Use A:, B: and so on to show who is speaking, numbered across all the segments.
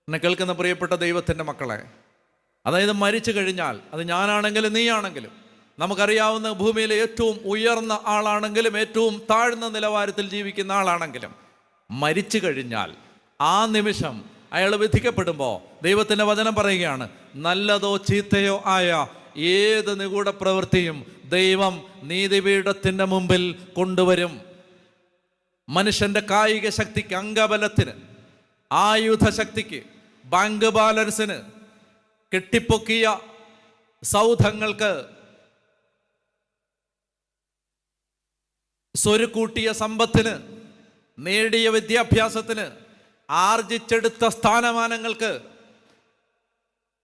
A: എന്നെ കേൾക്കുന്ന പ്രിയപ്പെട്ട ദൈവത്തിൻ്റെ മക്കളെ, അതായത് മരിച്ചു കഴിഞ്ഞാൽ, അത് ഞാനാണെങ്കിലും നീയാണെങ്കിലും, നമുക്കറിയാവുന്ന ഭൂമിയിലെ ഏറ്റവും ഉയർന്ന ആളാണെങ്കിലും ഏറ്റവും താഴ്ന്ന നിലവാരത്തിൽ ജീവിക്കുന്ന ആളാണെങ്കിലും, മരിച്ചു കഴിഞ്ഞാൽ ആ നിമിഷം അയാൾ വിധിക്കപ്പെടുമ്പോൾ ദൈവത്തിൻ്റെ വചനം പറയുകയാണ്, നല്ലതോ ചീത്തയോ ആയ ഏത് നിഗൂഢ പ്രവൃത്തിയും ദൈവം നീതിപീഠത്തിൻ്റെ മുമ്പിൽ കൊണ്ടുവരും. മനുഷ്യൻ്റെ കായിക ശക്തിക്ക്, അംഗബലത്തിന്, ആയുധശക്തിക്ക്, ബാങ്ക് ബാലൻസിന്, കെട്ടിപ്പൊക്കിയ സൗധങ്ങൾക്ക്, സ്വരുക്കൂട്ടിയ സമ്പത്തിന്, നേടിയ വിദ്യാഭ്യാസത്തിന്, ആർജിച്ചെടുത്ത സ്ഥാനമാനങ്ങൾക്ക്,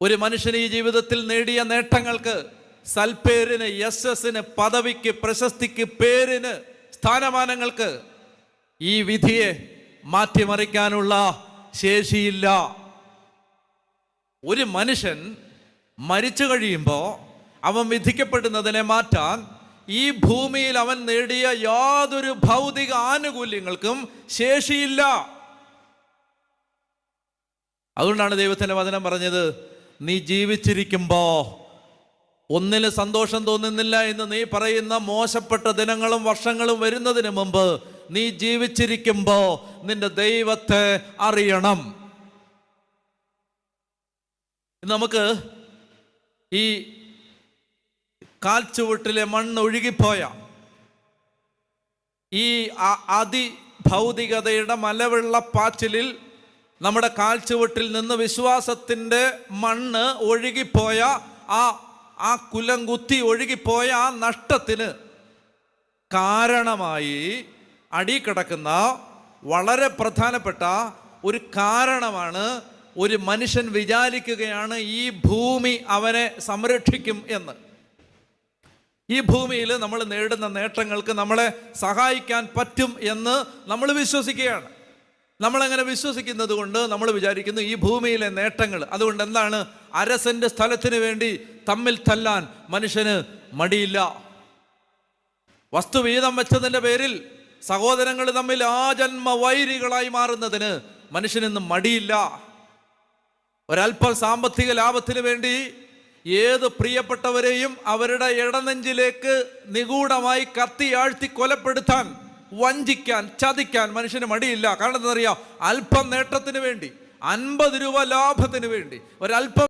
A: ഒരു മനുഷ്യന് ഈ ജീവിതത്തിൽ നേടിയ നേട്ടങ്ങൾക്ക്, സൽപ്പേരിന്, യശസ്സിന്, പദവിക്ക്, പ്രശസ്തിക്ക്, പേരിന്, സ്ഥാനമാനങ്ങൾക്ക് ഈ വിധിയെ മാറ്റിമറിക്കാനുള്ള ശേഷിയില്ല. ഒരു മനുഷ്യൻ മരിച്ചു കഴിയുമ്പോൾ അവൻ വിധിക്കപ്പെടുന്നതിനെ മാറ്റാൻ ഈ ഭൂമിയിൽ അവൻ നേടിയ യാതൊരു ഭൗതിക ആനുകൂല്യങ്ങൾക്കും ശേഷിയില്ല. അതുകൊണ്ടാണ് ദൈവത്തിൻ്റെ വചനം പറഞ്ഞത്, നീ ജീവിച്ചിരിക്കുമ്പോ ഒന്നിന് സന്തോഷം തോന്നുന്നില്ല എന്ന് നീ പറയുന്ന മോശപ്പെട്ട ദിനങ്ങളും വർഷങ്ങളും വരുന്നതിന് മുമ്പ് നീ ജീവിച്ചിരിക്കുമ്പോ നിന്റെ ദൈവത്തെ അറിയണം. നമുക്ക് ഈ കാൽച്ചുവട്ടിലെ മണ്ണ് ഒഴുകിപ്പോയ ഈ അതിഭൗതികതയുടെ മലവെള്ളപ്പാച്ചിലിൽ നമ്മുടെ കാൽച്ചുവട്ടിൽ നിന്ന് വിശ്വാസത്തിൻ്റെ മണ്ണ് ഒഴുകിപ്പോയ ആ കുലം കുത്തി ഒഴുകിപ്പോയ ആ നഷ്ടത്തിന് കാരണമായി അടികിടക്കുന്ന വളരെ പ്രധാനപ്പെട്ട ഒരു കാരണമാണ്, ഒരു മനുഷ്യൻ വിചാരിക്കുകയാണ് ഈ ഭൂമി അവനെ സംരക്ഷിക്കും എന്ന്. ഈ ഭൂമിയിൽ നമ്മൾ നേടുന്ന നേട്ടങ്ങൾക്ക് നമ്മളെ സഹായിക്കാൻ പറ്റും എന്ന് നമ്മൾ വിശ്വസിക്കുകയാണ്. നമ്മളങ്ങനെ വിശ്വസിക്കുന്നത് കൊണ്ട് നമ്മൾ വിചാരിക്കുന്നു ഈ ഭൂമിയിലെ നേട്ടങ്ങൾ, അതുകൊണ്ട് എന്താണ്, അരസന്റെ സ്ഥലത്തിന് വേണ്ടി തമ്മിൽ തല്ലാൻ മനുഷ്യന് മടിയില്ല. വസ്തുവീതം വെച്ചതിൻ്റെ പേരിൽ സഹോദരങ്ങൾ തമ്മിൽ ആജന്മ വൈരികളായി മാറുന്നതിന് മനുഷ്യനൊന്നും മടിയില്ല. ഒരല്പം സാമ്പത്തിക ലാഭത്തിന് വേണ്ടി ഏത് പ്രിയപ്പെട്ടവരെയും അവരുടെ ഇടനെഞ്ചിലേക്ക് നിഗൂഢമായി കത്തിയാഴ്ത്തി കൊലപ്പെടുത്താൻ, വഞ്ചിക്കാൻ, ചതിക്കാൻ മനുഷ്യന് മടിയില്ല. കാരണം എന്താ അറിയാം, അല്പം നേട്ടത്തിന് വേണ്ടി, 50 രൂപ ലാഭത്തിന് വേണ്ടി, ഒരല്പം